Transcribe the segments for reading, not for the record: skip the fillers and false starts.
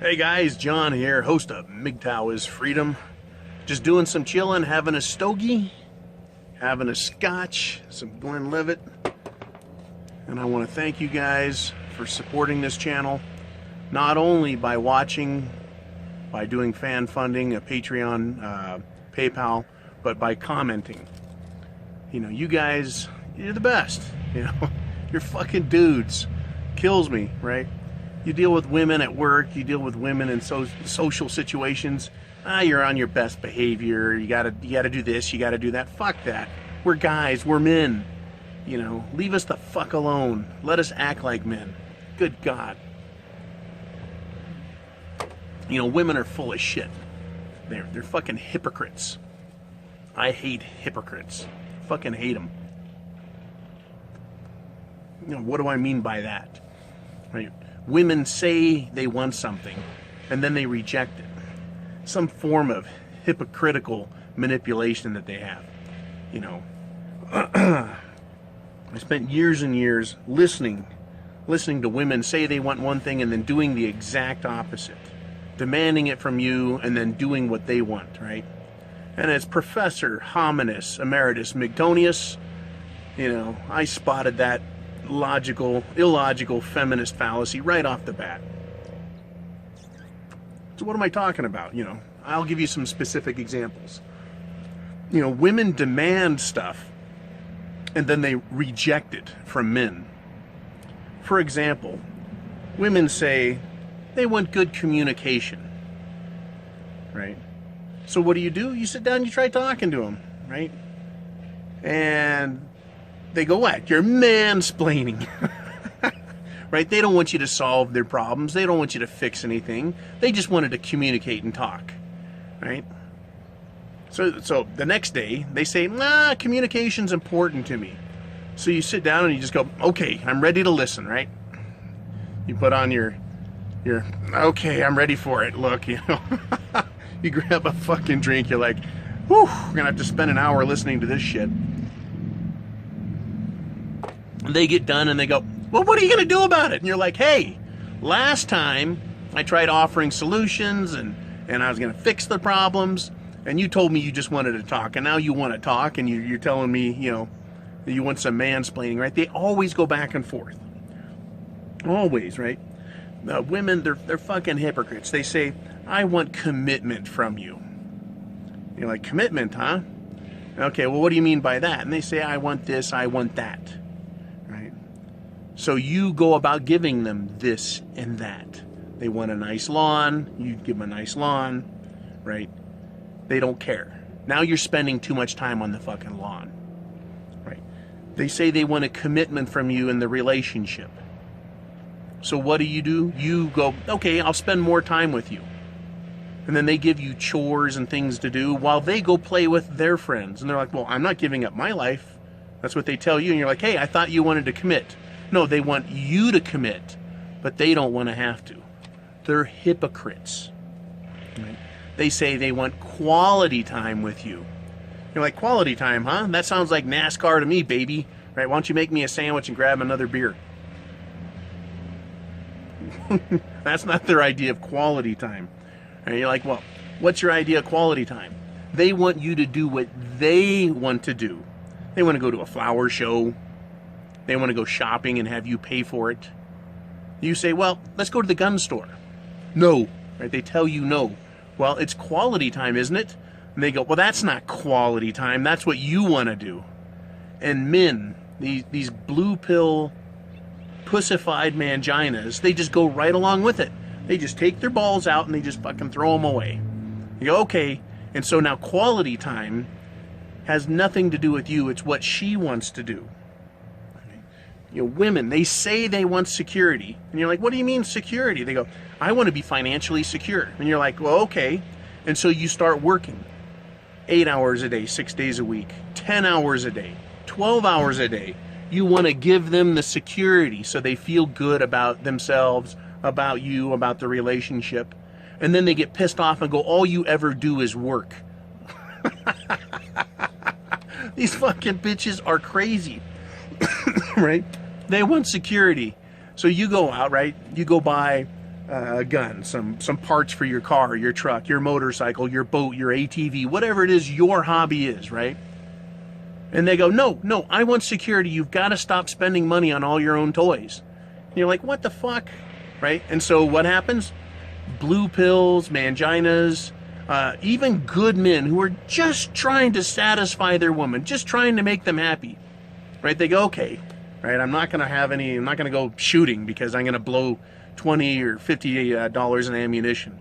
Hey guys, John here, host of Mgtow is Freedom. Just doing some chilling, having a stogie, having a scotch, some Glenlivet. And I want to thank you guys for supporting this channel, not only by watching, by doing fan funding, a Patreon, PayPal, but by commenting. You know, you guys, you're the best. You know, you're fucking dudes. Kills me, right? You deal with women at work, you deal with women in social situations. You're on your best behavior. You gotta do this, you gotta do that. Fuck that. We're guys, we're men. You know, leave us the fuck alone. Let us act like men. Good God. You know, women are full of shit. They're fucking hypocrites. I hate hypocrites. Fucking hate them. You know, what do I mean by that? Right? Women say they want something, and then they reject it. Some form of hypocritical manipulation that they have. You know, I spent years and years listening to women say they want one thing and then doing the exact opposite. Demanding it from you and then doing what they want, right? And as Professor Hominis Emeritus Mgtow, you know, I spotted that illogical feminist fallacy right off the bat. So what am I talking about? You know, I'll give you some specific examples. You know, women demand stuff and then they reject it from men. For example, women say they want good communication, right? So what do? You sit down, you try talking to them, right? And they go, what? You're mansplaining. Right? They don't want you to solve their problems. They don't want you to fix anything. They just wanted to communicate and talk. Right? So the next day, they say, nah, communication's important to me. So you sit down and you just go, okay, I'm ready to listen, right? You put on your okay, I'm ready for it. Look, you know. You grab a fucking drink, you're like, whew, we're gonna have to spend an hour listening to this shit. They get done and they go, well, what are you going to do about it? And you're like, hey, last time I tried offering solutions and I was going to fix the problems and you told me you just wanted to talk and now you want to talk and you're telling me, you know, that you want some mansplaining, right? They always go back and forth. Always, right? Women, they're fucking hypocrites. They say, I want commitment from you. You're like, commitment, huh? Okay, well, what do you mean by that? And they say, I want this, I want that. So you go about giving them this and that. They want a nice lawn, you give them a nice lawn, right? They don't care. Now you're spending too much time on the fucking lawn, right? They say they want a commitment from you in the relationship. So what do? You go, okay, I'll spend more time with you. And then they give you chores and things to do while they go play with their friends. And they're like, well, I'm not giving up my life. That's what they tell you. And you're like, hey, I thought you wanted to commit. No, they want you to commit, but they don't want to have to. They're hypocrites. Right? They say they want quality time with you. You're like, quality time, huh? That sounds like NASCAR to me, baby. Right? Why don't you make me a sandwich and grab another beer? That's not their idea of quality time. And you're like, well, what's your idea of quality time? They want you to do what they want to do. They want to go to a flower show. They want to go shopping and have you pay for it. You say, well, let's go to the gun store. No. Right? They tell you no. Well, it's quality time, isn't it? And they go, well, that's not quality time. That's what you want to do. And men, these blue pill, pussified manginas, they just go right along with it. They just take their balls out and they just fucking throw them away. You go, okay. And so now quality time has nothing to do with you. It's what she wants to do. You know, women, they say they want security. And you're like, what do you mean security? They go, I want to be financially secure. And you're like, well, okay. And so you start working 8 hours a day, 6 days a week, 10 hours a day, 12 hours a day. You want to give them the security so they feel good about themselves, about you, about the relationship. And then they get pissed off and go, all you ever do is work. These fucking bitches are crazy. Right? They want security. So you go out, right? You go buy a gun, some parts for your car, your truck, your motorcycle, your boat, your ATV, whatever it is your hobby is, right? And they go, no, I want security. You've got to stop spending money on all your own toys. And you're like, what the fuck, right? And so what happens? Blue pills, manginas, even good men who are just trying to satisfy their woman, just trying to make them happy, right? They go, okay, right? I'm not going to go shooting because I'm going to blow $20 or $50 in ammunition.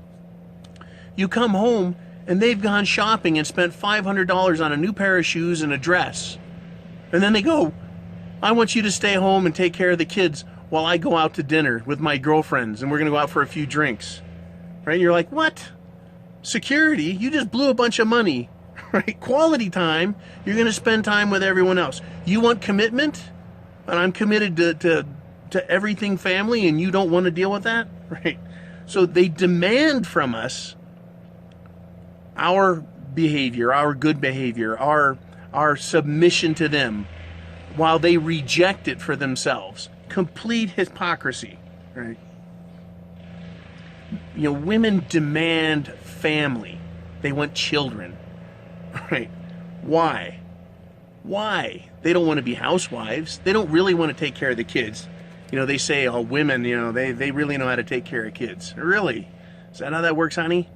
You come home and they've gone shopping and spent $500 on a new pair of shoes and a dress. And then they go, I want you to stay home and take care of the kids while I go out to dinner with my girlfriends and we're going to go out for a few drinks. Right? And you're like, what? Security? You just blew a bunch of money. Right? Quality time, you're going to spend time with everyone else. You want commitment? And I'm committed to everything family and you don't want to deal with that? Right? So they demand from us our behavior, our good behavior, our submission to them, while they reject it for themselves. Complete hypocrisy, right? You know, women demand family. They want children, right? Why? Why? They don't want to be housewives. They don't really want to take care of the kids. You know, they say, oh, women, you know, they really know how to take care of kids. Really? Is that how that works, honey?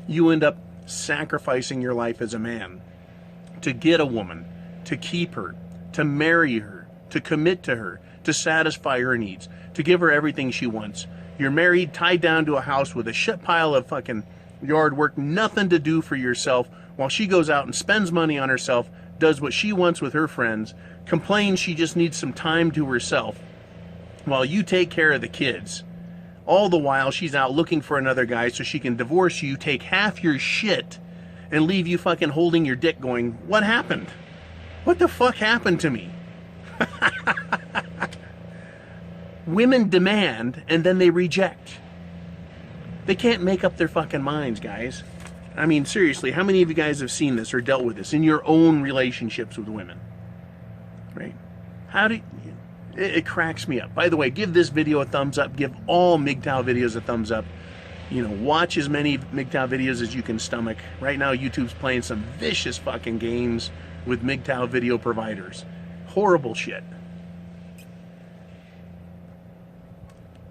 You end up sacrificing your life as a man to get a woman, to keep her, to marry her, to commit to her, to satisfy her needs, to give her everything she wants. You're married, tied down to a house with a shit pile of fucking yard work, nothing to do for yourself, while she goes out and spends money on herself, does what she wants with her friends, complains she just needs some time to herself, while you take care of the kids. All the while, she's out looking for another guy so she can divorce you, take half your shit, and leave you fucking holding your dick going, what happened? What the fuck happened to me? Women demand, and then they reject. They can't make up their fucking minds, guys. I mean, seriously, how many of you guys have seen this or dealt with this in your own relationships with women? Right? How do you... It cracks me up. By the way, give this video a thumbs up. Give all Mgtow videos a thumbs up. You know, watch as many Mgtow videos as you can stomach. Right now, YouTube's playing some vicious fucking games with Mgtow video providers. Horrible shit.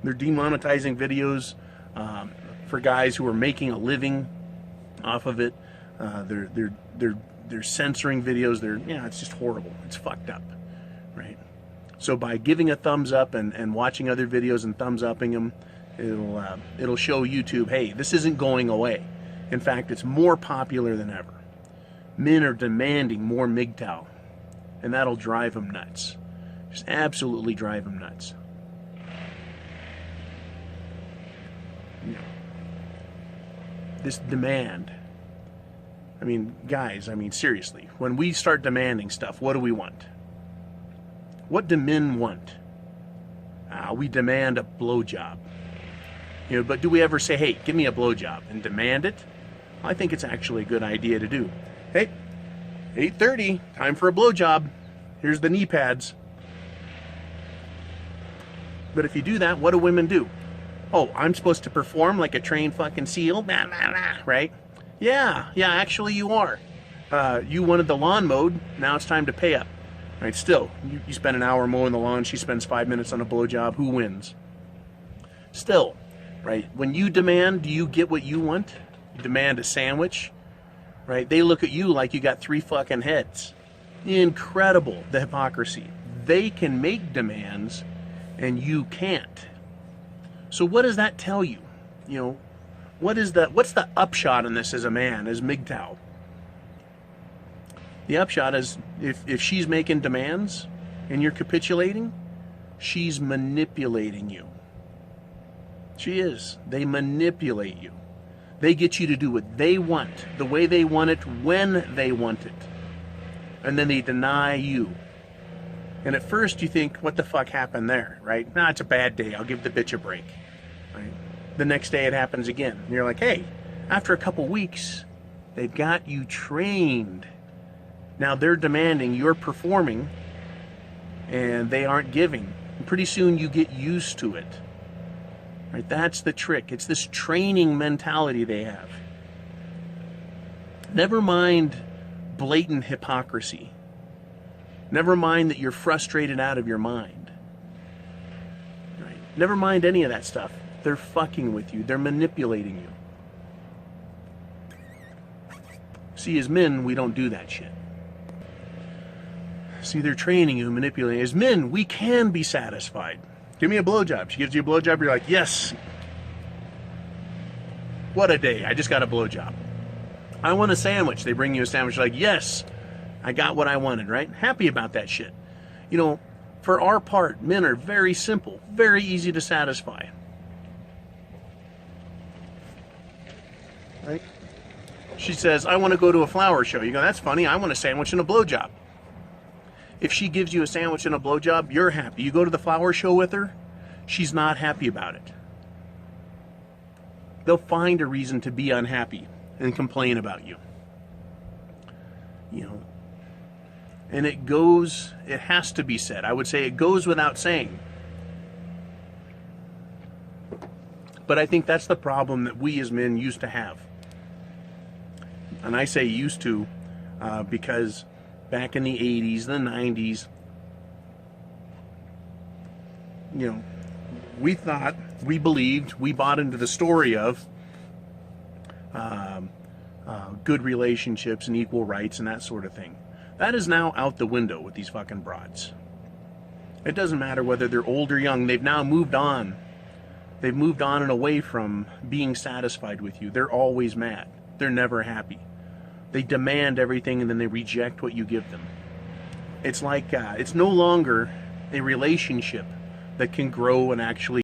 They're demonetizing videos for guys who are making a living off of it. They're censoring videos. It's just horrible. It's fucked up, right? So by giving a thumbs up and watching other videos and thumbs upping them, it'll show YouTube, hey, this isn't going away. In fact, it's more popular than ever. Men are demanding more Mgtow, and that'll drive them nuts. Just absolutely drive them nuts. Yeah. This demand. I mean, guys, seriously, when we start demanding stuff, what do we want? What do men want? We demand a blowjob. You know, but do we ever say, hey, give me a blowjob and demand it? I think it's actually a good idea to do. Hey, 8:30, time for a blowjob. Here's the knee pads. But if you do that, what do women do? Oh, I'm supposed to perform like a trained fucking SEAL? Right? Yeah, actually you are. You wanted the lawn mowed, now it's time to pay up. Right, still, you spend an hour mowing the lawn, she spends 5 minutes on a blowjob, who wins? Still, right, when you demand, do you get what you want? You demand a sandwich, right? They look at you like you got 3 fucking heads. Incredible, the hypocrisy. They can make demands, and you can't. So what does that tell you? You know, what's the upshot in this as a man, as Mgtow? The upshot is, if she's making demands and you're capitulating, she's manipulating you. She is. They manipulate you. They get you to do what they want, the way they want it, when they want it. And then they deny you. And at first you think, what the fuck happened there, right? Nah, it's a bad day. I'll give the bitch a break. Right? The next day it happens again. And you're like, hey, after a couple weeks, they've got you trained. Now they're demanding, you're performing, and they aren't giving. And pretty soon you get used to it. Right? That's the trick. It's this training mentality they have. Never mind blatant hypocrisy. Never mind that you're frustrated out of your mind. Right? Never mind any of that stuff. They're fucking with you. They're manipulating you. See, as men, we don't do that shit. See, they're training you, manipulating. As men, we can be satisfied. Give me a blowjob. She gives you a blowjob, you're like, yes. What a day. I just got a blowjob. I want a sandwich. They bring you a sandwich. You're like, yes, I got what I wanted, right? Happy about that shit. You know, for our part, men are very simple, very easy to satisfy. Right? She says, I want to go to a flower show. You go, that's funny. I want a sandwich and a blowjob. If she gives you a sandwich and a blowjob, you're happy. You go to the flower show with her, she's not happy about it. They'll find a reason to be unhappy and complain about you. You know, and it has to be said. I would say it goes without saying. But I think that's the problem that we as men used to have. And I say used to because back in the 80s, the 90s, you know, we thought, we believed, we bought into the story of good relationships and equal rights and that sort of thing. That is now out the window with these fucking broads. It doesn't matter whether they're old or young. They've now moved on. They've moved on and away from being satisfied with you. They're always mad. They're never happy. They demand everything and then they reject what you give them. It's like, it's no longer a relationship that can grow and actually